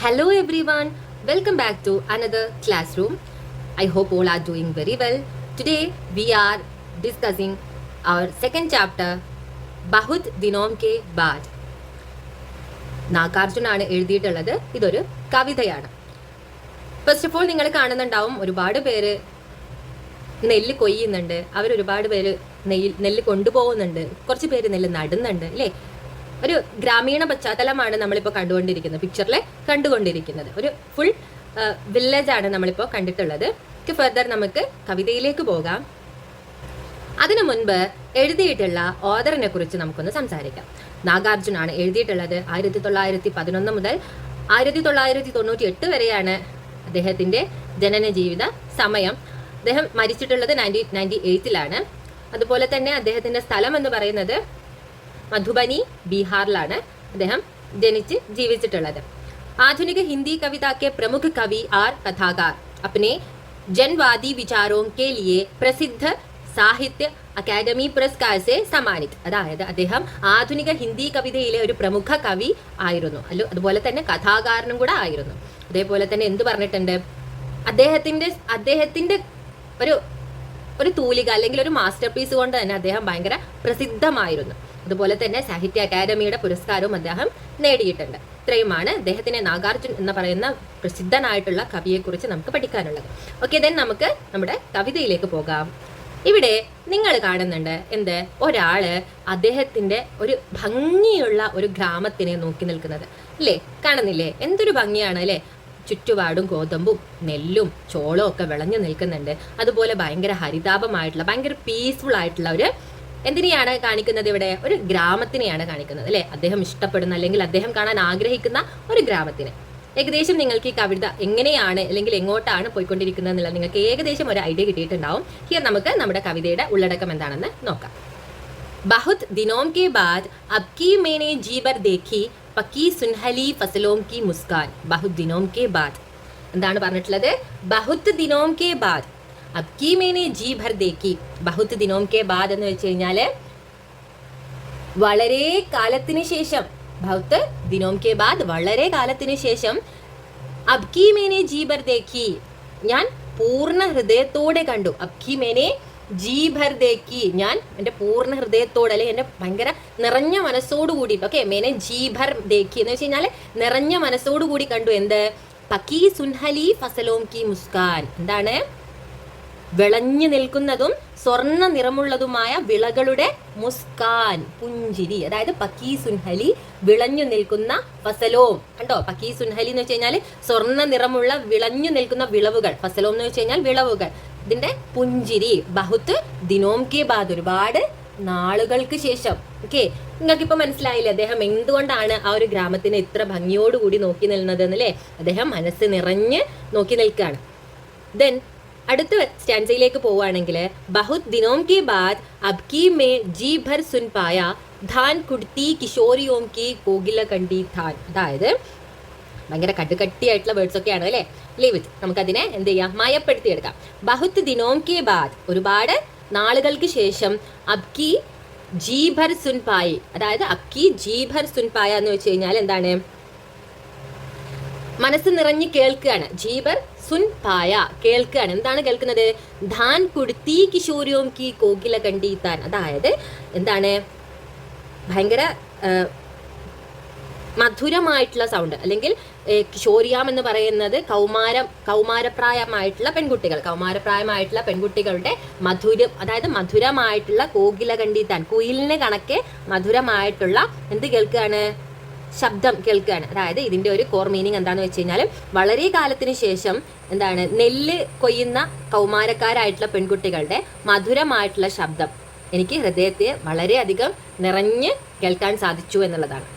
Hello everyone, welcome back to another classroom. I hope all are doing very well. Today we are discussing our second chapter, Bahut Dinom Ke Baad. നാഗാർജുനാണ് എഴുതിയിട്ടുള്ളത്. ഇതൊരു കവിതയാണ്. First of all നിങ്ങൾ കാണുന്നുണ്ടാവും ഒരുപാട് പേര് നെല്ല് കൊയ്യുന്നുണ്ട്, അവരൊരുപാട് പേര് നെല്ല് കൊണ്ടുപോകുന്നുണ്ട്, കുറച്ച് പേര് നെല്ല് നടുന്നുണ്ട് അല്ലേ. ഒരു ഗ്രാമീണ പശ്ചാത്തലമാണ് നമ്മളിപ്പോൾ കണ്ടുകൊണ്ടിരിക്കുന്നത്, പിക്ചറിൽ കണ്ടുകൊണ്ടിരിക്കുന്നത്. ഒരു ഫുൾ വില്ലേജ് ആണ് നമ്മളിപ്പോൾ കണ്ടിട്ടുള്ളത്. ഫർദർ നമുക്ക് കവിതയിലേക്ക് പോകാം. അതിനു മുൻപ് എഴുതിയിട്ടുള്ള ഓദറിനെ കുറിച്ച് നമുക്കൊന്ന് സംസാരിക്കാം. നാഗാർജുനാണ് എഴുതിയിട്ടുള്ളത്. 1911 മുതൽ 1998 വരെയാണ് അദ്ദേഹത്തിൻ്റെ ജനന ജീവിത സമയം. അദ്ദേഹം മരിച്ചിട്ടുള്ളത് 1998 അതുപോലെ തന്നെ അദ്ദേഹത്തിൻ്റെ സ്ഥലം എന്ന് പറയുന്നത് മധുബനി, ബീഹാറിലാണ് അദ്ദേഹം ജനിച്ച് ജീവിച്ചിട്ടുള്ളത്. ആധുനിക ഹിന്ദി കവിത के प्रमुख कवि और कथाकार अपने जनवादी विचारों के लिए प्रसिद्ध സാഹിത്യ അക്കാദമി പുരസ്കാർ സെ സമ്മാനിത്. അതായത് അദ്ദേഹം ആധുനിക ഹിന്ദി കവിതയിലെ ഒരു പ്രമുഖ കവി ആയിരുന്നു, അതുപോലെ തന്നെ കഥാകാരനും കൂടെ ആയിരുന്നു. അതേപോലെ തന്നെ എന്ത് പറഞ്ഞിട്ടുണ്ട്, അദ്ദേഹത്തിന്റെ ഒരു തൂലിക അല്ലെങ്കിൽ ഒരു മാസ്റ്റർ പീസ് കൊണ്ട് തന്നെ അദ്ദേഹം ഭയങ്കര പ്രസിദ്ധമായിരുന്നു. അതുപോലെ തന്നെ സാഹിത്യ അക്കാദമിയുടെ പുരസ്കാരവും അദ്ദേഹം നേടിയിട്ടുണ്ട്. ഇത്രയുമാണ് അദ്ദേഹത്തിനെ നാഗാർജുൻ എന്ന് പറയുന്ന പ്രസിദ്ധനായിട്ടുള്ള കവിയെക്കുറിച്ച് നമുക്ക് പഠിക്കാനുള്ളത്. ഓക്കെ, ദെൻ നമുക്ക് നമ്മുടെ കവിതയിലേക്ക് പോകാം. ഇവിടെ നിങ്ങൾ കാണുന്നുണ്ട് ഒരാള് അദ്ദേഹത്തിന്റെ ഒരു ഭംഗിയുള്ള ഒരു ഗ്രാമത്തിനെ നോക്കി നിൽക്കുന്നത് അല്ലേ, കാണുന്നില്ലേ? എന്തൊരു ഭംഗിയാണ് അല്ലേ. ചുറ്റുപാടും ഗോതമ്പും നെല്ലും ചോളവും ഒക്കെ വിളഞ്ഞു നിൽക്കുന്നുണ്ട്. അതുപോലെ ഭയങ്കര ഹരിതാപമായിട്ടുള്ള ഭയങ്കര പീസ്ഫുൾ ആയിട്ടുള്ള ഒരു എന്തിനെയാണ് കാണിക്കുന്നത്, ഇവിടെ ഒരു ഗ്രാമത്തിനെയാണ് കാണിക്കുന്നത് അല്ലെ. അദ്ദേഹം ഇഷ്ടപ്പെടുന്ന അല്ലെങ്കിൽ അദ്ദേഹം കാണാൻ ആഗ്രഹിക്കുന്ന ഒരു ഗ്രാമത്തിനെ. ഏകദേശം നിങ്ങൾക്ക് ഈ കവിത എങ്ങനെയാണ് അല്ലെങ്കിൽ എങ്ങോട്ടാണ് പോയിക്കൊണ്ടിരിക്കുന്നത് എന്നുള്ള നിങ്ങൾക്ക് ഏകദേശം ഒരു ഐഡിയ കിട്ടിയിട്ടുണ്ടാവും. ഹിയർ നമുക്ക് നമ്മുടെ കവിതയുടെ ഉള്ളടക്കം എന്താണെന്ന് നോക്കാം. ബഹുത് ദിനോം കെ ബാദ് അബ് കി മേനെ ജി ഭർ ദേഖി പക്കി സുൻഹലി ഫസലോം കി മുസ്കാൻ. ബഹുത് ദിനോം കെ ബാദ് എന്താണ് പറഞ്ഞിട്ടുള്ളത്? ബഹുത് ദിനോം കെ ബാദ് അബ് കി മേനെ ജി ഭർ ദേഖി. ബഹുത് ദിനോം കെ ബാദ് എന്ന് വെച്ച് കഴിഞ്ഞാല് വളരെ കാലത്തിന് ശേഷം, ബഹുത് ദിനോം കെ ബാദ് വളരെ കാലത്തിന് ശേഷം, അബ് കി മേനെ ജി ഭർ ദേഖി ഞാൻ പൂർണ്ണ ഹൃദയത്തോടെ കണ്ടു. അബ് കി മേനെ ജി ഭർ ദേഖി ഞാൻ എൻ്റെ പൂർണ്ണ ഹൃദയത്തോടെ അല്ലെങ്കിൽ എൻ്റെ ഭയങ്കര നിറഞ്ഞ മനസ്സോടുകൂടി. ഓക്കെ, മേനെ ജി ഭർ ദേഖി എന്ന് വെച്ച് കഴിഞ്ഞാൽ നിറഞ്ഞ മനസ്സോടുകൂടി കണ്ടു. എന്ത്? പക്കി സുൻഹലി ഫസലോം കി മുസ്കാൻ. എന്താണ്? വിളഞ്ഞു നിൽക്കുന്നതും സ്വർണ്ണ നിറമുള്ളതുമായ വിളകളുടെ മുസ്കാൻ, പുഞ്ചിരി. അതായത് പക്കി സുൻഹലി വിളഞ്ഞു നിൽക്കുന്ന ഫസലോം. കണ്ടോ, പക്കി സുൻഹലി എന്ന് വെച്ച് കഴിഞ്ഞാൽ സ്വർണ്ണ നിറമുള്ള വിളഞ്ഞു നിൽക്കുന്ന വിളവുകൾ, ഫസലോം എന്ന് വെച്ച് കഴിഞ്ഞാൽ വിളവുകൾ. ഇതിന്റെ പുഞ്ചിരി. ബഹുത്ത് ദിനോം കെ ബാദ് ഒരുപാട് നാളുകൾക്ക് ശേഷം. ഓക്കെ, നിങ്ങൾക്കിപ്പോ മനസ്സിലായില്ലേ അദ്ദേഹം എന്തുകൊണ്ടാണ് ആ ഒരു ഗ്രാമത്തിനെ ഇത്ര ഭംഗിയോടുകൂടി നോക്കി നിൽക്കുന്നത് എന്നല്ലേ. അദ്ദേഹം മനസ്സ് നിറഞ്ഞ് നോക്കി നിൽക്കുകയാണ്. ദെൻ അടുത്ത സ്റ്റാൻസയിലേക്ക് പോവുകയാണെങ്കിൽ, ബഹുത് ദിനോം കെ ബാദ് അബ് കി മേ ജി ഭർ സുൻ പായ ധാൻ കുടുത്തി കിഷോരിയോം കി കോകില കണ്ടി ധാൻ. അതായത് ഭയങ്കര കട്ടുകട്ടിയായിട്ടുള്ള വേർഡ്സ് ഒക്കെയാണ് അല്ലേ. ലീവ് ഇറ്റ്, നമുക്കതിനെ എന്ത് ചെയ്യാം, മയപ്പെടുത്തിയെടുക്കാം. ബഹുത് ദിനോം കെ ബാദ് ഒരുപാട് നാളുകൾക്ക് ശേഷം, അബ് കി ജി ഭർ സുൻ പായി. അതായത് അബ് കി ജി ഭർ സുൻ പായ എന്ന് വെച്ച് കഴിഞ്ഞാൽ എന്താണ്? മനസ്സ് നിറഞ്ഞ് കേൾക്കുകയാണ്. ജീബർ സുൻ പായ കേൾക്കുകയാണ്. എന്താണ് കേൾക്കുന്നത്? ധാൻ കുടുത്തി കിഷോരിയോം കി കോകില കണ്ടി താൻ. അതായത് എന്താണ്? ഭയങ്കര മധുരമായിട്ടുള്ള സൗണ്ട്, അല്ലെങ്കിൽ കിഷോരിയാം എന്ന് പറയുന്നത് കൗമാരപ്രായമായിട്ടുള്ള പെൺകുട്ടികളുടെ മധുരം, അതായത് മധുരമായിട്ടുള്ള കോകില കണ്ടി താൻ, കുയിലിന് കണക്കെ മധുരമായിട്ടുള്ള എന്ത് കേൾക്കുകയാണ്? ശബ്ദം കേൾക്കുകയാണ്. അതായത് ഇതിന്റെ ഒരു കോർ മീനിങ് എന്താണെന്ന് വെച്ച് കഴിഞ്ഞാൽ വളരെ കാലത്തിന് ശേഷം എന്താണ്, നെല്ല് കൊയ്യുന്ന കൗമാരക്കാരായിട്ടുള്ള പെൺകുട്ടികളുടെ മധുരമായിട്ടുള്ള ശബ്ദം എനിക്ക് ഹൃദയത്തെ വളരെയധികം നിറഞ്ഞ് കേൾക്കാൻ സാധിച്ചു എന്നുള്ളതാണ്.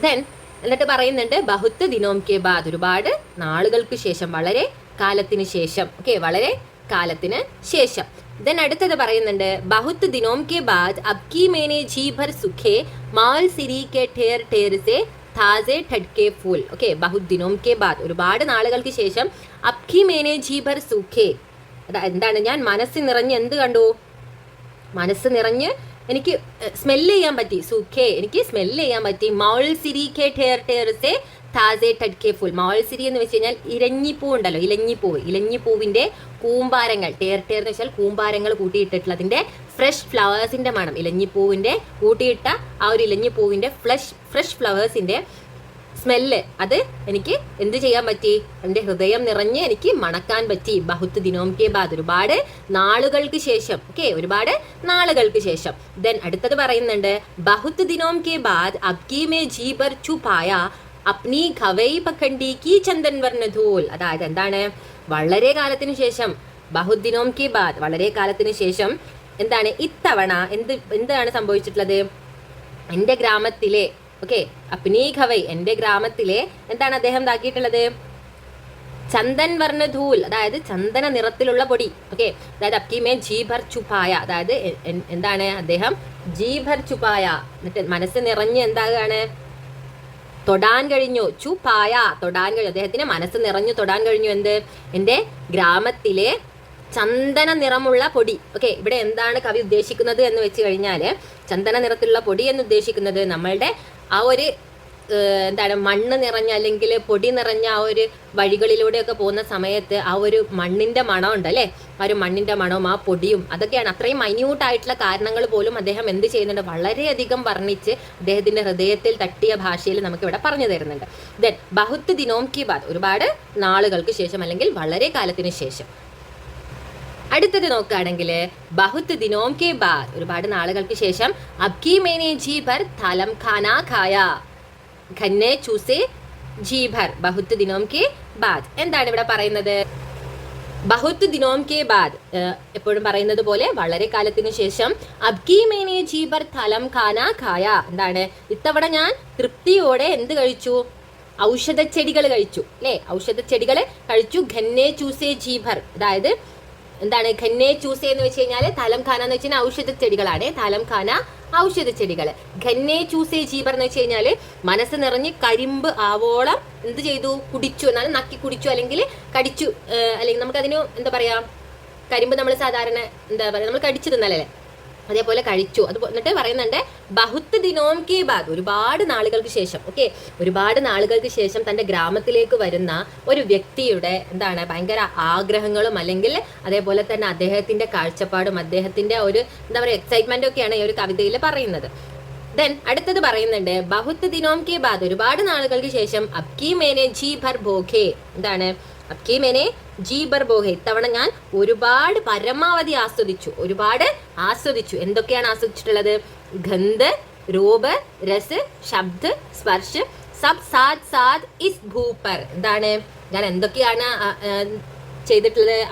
ദെൻ എന്നിട്ട് പറയുന്നുണ്ട്, ബഹുത്ത് ദിനോം കെ ബാദ് ഒരുപാട് നാളുകൾക്ക് ശേഷം, വളരെ കാലത്തിന് ശേഷം. ഓക്കെ, വളരെ കാലത്തിന് ശേഷം. ദെൻ അടുത്തത് പറയുന്നുണ്ട്, ബഹുത്ത് ദിനോം കെ ബാദ് അബ് കി മേനെ ജി ഭർ സുഖേ മാൽ സിരി കെ ഠേർ ഠേർ സെ താസെ ഠഡ്കെ ഫൂൽ. ഓക്കെ, ബഹുത് ദിനോം കെ ബാദ് ഒരുപാട് നാളുകൾക്ക് ശേഷം, അബ് കി മേനെ ജി ഭർ സുഖേ എന്താണ്? ഞാൻ മനസ്സ് നിറഞ്ഞ് എന്ത് കണ്ടു? മനസ്സ് നിറഞ്ഞ് എനിക്ക് സ്മെല്ല് ചെയ്യാൻ പറ്റി. സുഖേ എനിക്ക് സ്മെല്ല് ചെയ്യാൻ പറ്റി. മൗൾ സിരി കെ ഠേർ ഠേർ സെ താസെ ടഡ്കെ ഫുൾ. മാൾസിരി എന്ന് വെച്ച് കഴിഞ്ഞാൽ ഇലഞ്ഞിപ്പൂ ഉണ്ടല്ലോ, ഇലഞ്ഞിപ്പൂവിന്റെ കൂമ്പാരങ്ങൾ, ടേർ എന്ന് വെച്ചാൽ കൂമ്പാരങ്ങൾ കൂട്ടിയിട്ടിട്ടുള്ളതിന്റെ ഫ്രഷ് ഫ്ലവേഴ്സിന്റെ മണം, ഇലഞ്ഞിപ്പൂവിന്റെ കൂട്ടിയിട്ട ആ ഒരു ഇലഞ്ഞിപ്പൂവിന്റെ ഫ്രഷ് ഫ്ലവേഴ്സിന്റെ സ്മെല്ല്, അത് എനിക്ക് എന്ത് ചെയ്യാൻ പറ്റി, എൻ്റെ ഹൃദയം നിറഞ്ഞ് എനിക്ക് മണക്കാൻ പറ്റി. ബഹുത്ത് ദിനോം കെ ബാദ്, ഒരുപാട് നാളുകൾക്ക് ശേഷം. ഓക്കെ, ഒരുപാട് നാളുകൾക്ക് ശേഷം. ദെൻ അടുത്തത് പറയുന്നുണ്ട്, ബഹുത്ത് ദിനോം കെ ബാദ് അബ്കി മേ ജി പർ ഛുപായ അപ്നി ഖവൈ പഖണ്ഡി കി ചന്ദൻ വർണ്ണ ധൂൽ. അതായത് എന്താണ്, വളരെ കാലത്തിന് ശേഷം, ബഹുത് ദിനോം കെ ബാദ്, വളരെ കാലത്തിന് ശേഷം എന്താണ് ഇത്തവണ എന്താണ് സംഭവിച്ചിട്ടുള്ളത്, എൻ്റെ ഗ്രാമത്തിലെ, ഓക്കെ, അപ്നി ഖവൈ, എൻ്റെ ഗ്രാമത്തിലെ എന്താണ് അദ്ദേഹം ഇതാക്കിയിട്ടുള്ളത്, ചന്ദൻ വർണ്ണ ധൂൽ, അതായത് ചന്ദന നിറത്തിലുള്ള പൊടി. ഓക്കെ, അതായത് അപ്കി മേ ജി ഭർ ഛുപായ, അതായത് എന്താണ് അദ്ദേഹം ജി ഭർ ഛുപായ, എന്നിട്ട് മനസ്സ് നിറഞ്ഞ് എന്താകാണ്, തൊടാൻ കഴിഞ്ഞു. ഛുപായ, തൊടാൻ കഴിഞ്ഞു, അദ്ദേഹത്തിന് മനസ്സ് നിറഞ്ഞു തൊടാൻ കഴിഞ്ഞു. എന്ത്, എൻ്റെ ഗ്രാമത്തിലെ ചന്ദന നിറമുള്ള പൊടി. ഓക്കെ, ഇവിടെ എന്താണ് കവി ഉദ്ദേശിക്കുന്നത് എന്ന് വെച്ച് കഴിഞ്ഞാൽ, ചന്ദന നിറത്തിലുള്ള പൊടി എന്ന് ഉദ്ദേശിക്കുന്നത് നമ്മളുടെ ആ ഒരു എന്താണ് മണ്ണ് നിറഞ്ഞ അല്ലെങ്കിൽ പൊടി നിറഞ്ഞ ആ ഒരു വഴികളിലൂടെയൊക്കെ പോകുന്ന സമയത്ത് ആ ഒരു മണ്ണിന്റെ മണം ഉണ്ട് അല്ലേ, ആ ഒരു മണ്ണിന്റെ മണവും ആ പൊടിയും, അതൊക്കെയാണ്. അത്രയും മൈന്യൂട്ടായിട്ടുള്ള കാരണങ്ങൾ പോലും അദ്ദേഹം എന്ത് ചെയ്യുന്നുണ്ട്, വളരെയധികം വർണ്ണിച്ച് അദ്ദേഹത്തിന്റെ ഹൃദയത്തിൽ തട്ടിയ ഭാഷയിൽ നമുക്ക് ഇവിടെ പറഞ്ഞു തരുന്നുണ്ട്. ദെൻ ബഹുത്ത് ദിനോം കി ബാദ്, ഒരുപാട് നാളുകൾക്ക് ശേഷം അല്ലെങ്കിൽ വളരെ കാലത്തിന് ശേഷം. അടുത്തത് നോക്കുകയാണെങ്കിൽ ബഹുത്ത് ദിനോം കെ ബാദ്, ഒരുപാട് നാളുകൾക്ക് ശേഷം അബ്കി മേനെ ജി ഭർ തലം ഖാന ഖായ ഖന്നെ ചൂസെ ജി ഭർ. ബഹുത്ത് ദിനോം കെ ബാദ് എന്താണ് ഇവിടെ പറയുന്നത്, ബഹുത്ത് ദിനോം കെ ബാദ് എപ്പോഴും പറയുന്നത് പോലെ വളരെ കാലത്തിന് ശേഷം അബ്കി മേനെ ജി ഭർ തലം ഖാന ഖായ, എന്താണ് ഇത്തവണ ഞാൻ തൃപ്തിയോടെ എന്ത് കഴിച്ചു, ഔഷധച്ചെടികൾ കഴിച്ചു അല്ലേ, ഔഷധച്ചെടികൾ കഴിച്ചു. ഖന്നെ ചൂസെ ജി ഭർ, അതായത് എന്താണ് ഖന്നെ ചൂസെ എന്ന് വെച്ച് കഴിഞ്ഞാൽ തലം ഖാന എന്ന് വെച്ച് കഴിഞ്ഞാൽ ഔഷധച്ചെടികളാണ്, തലം ഖാന ഔഷധച്ചെടികൾ. ഖന്നെ ചൂസെ ജീബർ എന്ന് വെച്ച് കഴിഞ്ഞാൽ മനസ്സ് നിറഞ്ഞ് കരിമ്പ് ആവോളം എന്ത് ചെയ്തു, കുടിച്ചു, എന്നാലും നക്കി കുടിച്ചു അല്ലെങ്കിൽ കടിച്ചു, അല്ലെങ്കിൽ നമുക്കതിന് എന്താ പറയാ, കരിമ്പ് നമ്മൾ സാധാരണ എന്താ പറയുക നമ്മൾ കടിച്ചു തിന്നല്ലേ, അതേപോലെ കഴിച്ചു. അത് എന്നിട്ട് പറയുന്നുണ്ട് ബഹുത്ത് ദിനോം കെ ബാദ്, ഒരുപാട് നാളുകൾക്ക് ശേഷം. ഓക്കെ, ഒരുപാട് നാളുകൾക്ക് ശേഷം തൻ്റെ ഗ്രാമത്തിലേക്ക് വരുന്ന ഒരു വ്യക്തിയുടെ എന്താണ് ഭയങ്കര ആഗ്രഹങ്ങളും അല്ലെങ്കിൽ അതേപോലെ തന്നെ അദ്ദേഹത്തിന്റെ കാഴ്ചപ്പാടും അദ്ദേഹത്തിന്റെ ഒരു എന്താ പറയുക എക്സൈറ്റ്മെന്റും ഒക്കെയാണ് ഈ ഒരു കവിതയിൽ പറയുന്നത്. ദെൻ അടുത്തത് പറയുന്നുണ്ട് ബഹുത്ത് ദിനോം കെ ബാദ്, ഒരുപാട് നാളുകൾക്ക് ശേഷം അബ്കി മേനെ ജി ഭർ ഭോഖെ, എന്താണ് അബ്കി മേനെ ജി ഭർ ഭോഖെ, ഇത്തവണ ഞാൻ ഒരുപാട് പരമാവധി ആസ്വദിച്ചു. എന്തൊക്കെയാണ് ആസ്വദിച്ചിട്ടുള്ളത്, ഗന്ധ്, രൂപ്, രസ്, ശബ്ദ്, Sparsh, sub Saath Saath is ഭൂപർ. എന്താണ് ഞാൻ എന്തൊക്കെയാണ്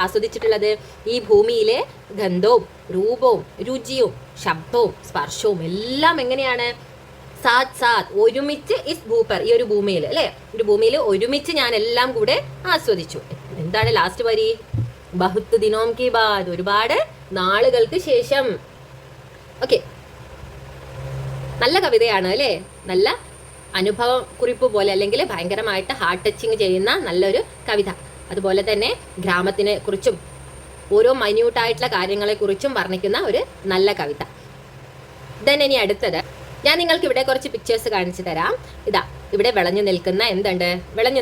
ആസ്വദിച്ചിട്ടുള്ളത്, ഈ ഭൂമിയിലെ ഗന്ധവും രൂപവും രുചിയും ശബ്ദവും സ്പർശവും എല്ലാം എങ്ങനെയാണ്, സാത് സാത് ഒരുമിച്ച് ഇസ് ഭൂപർ, ഈ ഒരു ഭൂമിയിൽ അല്ലെ, ഒരു ഭൂമിയിൽ ഒരുമിച്ച് ഞാൻ എല്ലാം കൂടെ ആസ്വദിച്ചു. എന്താണ് ലാസ്റ്റ് വരി, ബഹുത്ത് ദിനോം കി ബാദ്, ഒരുപാട് നാളുകൾക്ക് ശേഷം. ഓക്കെ, നല്ല കവിതയാണ് അല്ലേ, നല്ല അനുഭവ കുറിപ്പ് പോലെ അല്ലെങ്കിൽ ഭയങ്കരമായിട്ട് ഹാർട്ട് ടച്ചിങ് ചെയ്യുന്ന നല്ലൊരു കവിത. അതുപോലെ തന്നെ ഗ്രാമത്തിനെ കുറിച്ചും ഓരോ മൈന്യൂട്ടായിട്ടുള്ള കാര്യങ്ങളെ കുറിച്ചും വർണ്ണിക്കുന്ന ഒരു നല്ല കവിത. ദെൻ ഇനി അടുത്തത് ഞാൻ നിങ്ങൾക്ക് ഇവിടെ കുറച്ച് പിക്ചേഴ്സ് കാണിച്ചു തരാം. ഇതാ ഇവിടെ വിളഞ്ഞു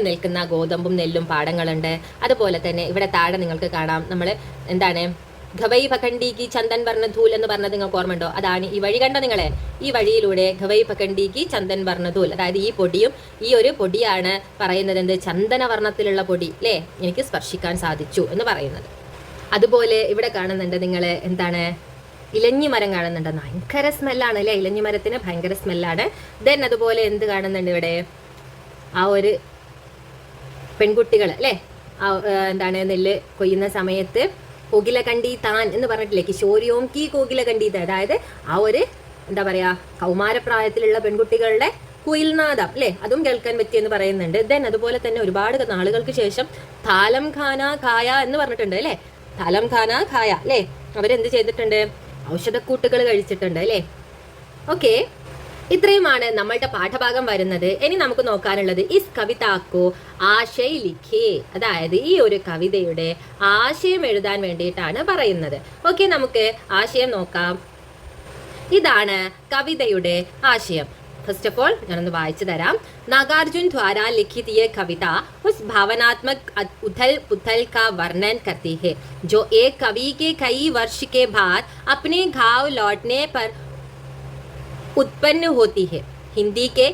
നിൽക്കുന്ന ഗോതമ്പും നെല്ലും പാടങ്ങളുണ്ട്. അതുപോലെ തന്നെ ഇവിടെ താഴെ നിങ്ങൾക്ക് കാണാം നമ്മൾ എന്താണ് ഖവൈ പഖണ്ഡി കി ചന്ദൻ വർണ്ണ ധൂൽ എന്ന് പറഞ്ഞത് നിങ്ങൾക്ക് ഓർമ്മയുണ്ടോ, അതാണ് ഈ വഴി കണ്ടോ നിങ്ങളെ, ഈ വഴിയിലൂടെ ഖവൈ പഖണ്ഡി കി ചന്ദൻ വർണ്ണ ധൂൽ, അതായത് ഈ പൊടിയും ഈ ഒരു പൊടിയാണ് പറയുന്നത് എന്ത്, ചന്ദന വർണ്ണത്തിലുള്ള പൊടി അല്ലേ, എനിക്ക് സ്പർശിക്കാൻ സാധിച്ചു എന്ന് പറയുന്നത്. അതുപോലെ ഇവിടെ കാണുന്നുണ്ട് നിങ്ങൾ എന്താണ് ഇലഞ്ഞി മരം കാണുന്നുണ്ട്, ഭയങ്കര സ്മെല്ലാണ് അല്ലേ, ഇലഞ്ഞി മരത്തിന് ഭയങ്കര സ്മെല്ലാണ്. ദെൻ അതുപോലെ എന്ത് കാണുന്നുണ്ട് ഇവിടെ, ആ ഒരു പെൺകുട്ടികൾ അല്ലേ, എന്താണ് നെല്ല് കൊയ്യുന്ന സമയത്ത് കോകില കണ്ടി താൻ എന്ന് പറഞ്ഞിട്ടില്ലേ, കിശോരിയോം കി കോകില കണ്ടി താൻ, അതായത് ആ ഒരു എന്താ പറയാ കൗമാരപ്രായത്തിലുള്ള പെൺകുട്ടികളുടെ കുയിൽനാദം അല്ലേ, അതും കേൾക്കാൻ പറ്റിയെന്ന് പറയുന്നുണ്ട്. ദെൻ അതുപോലെ തന്നെ ഒരുപാട് നാളുകൾക്ക് ശേഷം താലം ഖാന ഖായ എന്ന് പറഞ്ഞിട്ടുണ്ട് അല്ലേ, താലം ഖാന ഖായ അല്ലേ, അവരെന്ത് ചെയ്തിട്ടുണ്ട്, ഔഷധക്കൂട്ടുകൾ കഴിച്ചിട്ടുണ്ട് അല്ലേ. ഓക്കെ, ഇത്രയുമാണ് നമ്മളുടെ പാഠഭാഗം വരുന്നത്. ഇനി നമുക്ക് നോക്കാനുള്ളത് ഇസ് കവിതാക്കോ ആശയ ലിഖേ, അതായത് ഈ ഒരു കവിതയുടെ ആശയം എഴുതാൻ വേണ്ടിയിട്ടാണ് പറയുന്നത്. ഓക്കെ, നമുക്ക് ആശയം നോക്കാം. ഇതാണ് കവിതയുടെ ആശയം. फर्स्ट ऑफ ऑल ഞാനൊന്ന് വായിച്ചു തരാം. नागार्जुन द्वारा लिखित ये कविता उस भावनात्मक उथल पुथल का वर्णन करती है जो एक कवि के कई वर्ष के बाद अपने गांव लौटने पर उत्पन्न होती है. हिंदी के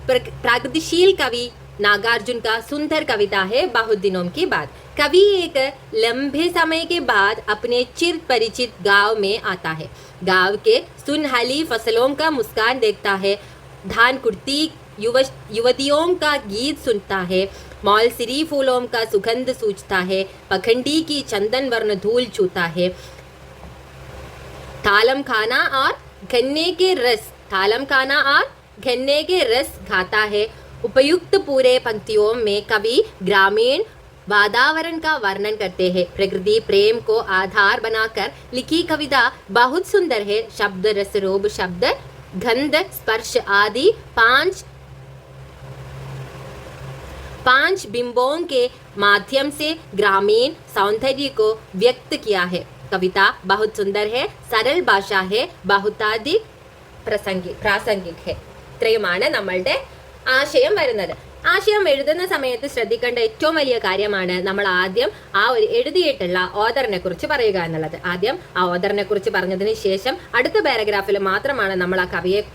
प्रगतिशील कवि नागार्जुन का सुंदर कविता है बहुत दिनों के बाद. कवि एक लंबे समय के बाद अपने चिर परिचित गांव में आता है. गांव के सुनहली फसलों का मुस्कान देखता है, धान कुटती युवतियों का गीत सुनता है, मौलसिरी फूलों का सुगंध सूझता है, पखंडी की चंदन वर्ण धूल छूता है, तालम खाना और गन्ने के रस खाता है. उपयुक्त पूरे पंक्तियों में कवि ग्रामीण वातावरण का वर्णन करते हैं. प्रकृति प्रेम को आधार बनाकर लिखी कविता बहुत सुंदर है. शब्द रस रूप शब्द गंध स्पर्श आदि पांच बिंबों के माध्यम से ग्रामीण सौंदर्य को व्यक्त किया है. कविता बहुत सुंदर है, सरल भाषा है, बहुताधिक പ്രാസംഗിക് है. ഇത്രയുമാണ് നമ്മളുടെ ആശയം വരുന്നത്. ആശയം എഴുതുന്ന സമയത്ത് ശ്രദ്ധിക്കേണ്ട ഏറ്റവും വലിയ കാര്യമാണ് നമ്മൾ ആദ്യം ആ ഒരു എഴുതിയിട്ടുള്ള ഓഥറിനെ കുറിച്ച് പറയുക എന്നുള്ളത്. ആദ്യം ആ ഓഥറിനെ കുറിച്ച് പറഞ്ഞതിന് ശേഷം അടുത്ത പാരഗ്രാഫിൽ മാത്രമാണ് നമ്മൾ ആ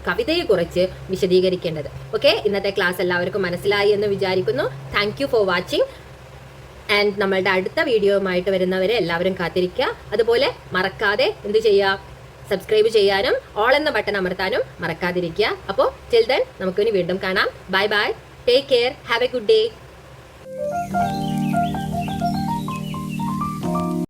കവിതയെ കുറിച്ച് വിശദീകരിക്കേണ്ടത്. ഓക്കെ, ഇന്നത്തെ ക്ലാസ് എല്ലാവർക്കും മനസ്സിലായി എന്ന് വിചാരിക്കുന്നു. Thank you for watching. And നമ്മളുടെ അടുത്ത വീഡിയോയുമായിട്ട് വരുന്നവരെ എല്ലാവരും കാത്തിരിക്കുക. അതുപോലെ മറക്കാതെ എന്ത് ചെയ്യുക, സബ്സ്ക്രൈബ് ചെയ്യാനും ഓൾ എന്ന ബട്ടൺ അമർത്താനും മറക്കാതിരിക്കുക. അപ്പോൾ ടിൽ ദെൻ നമുക്കിനി വീണ്ടും കാണാം. Bye bye, take care, have A good day.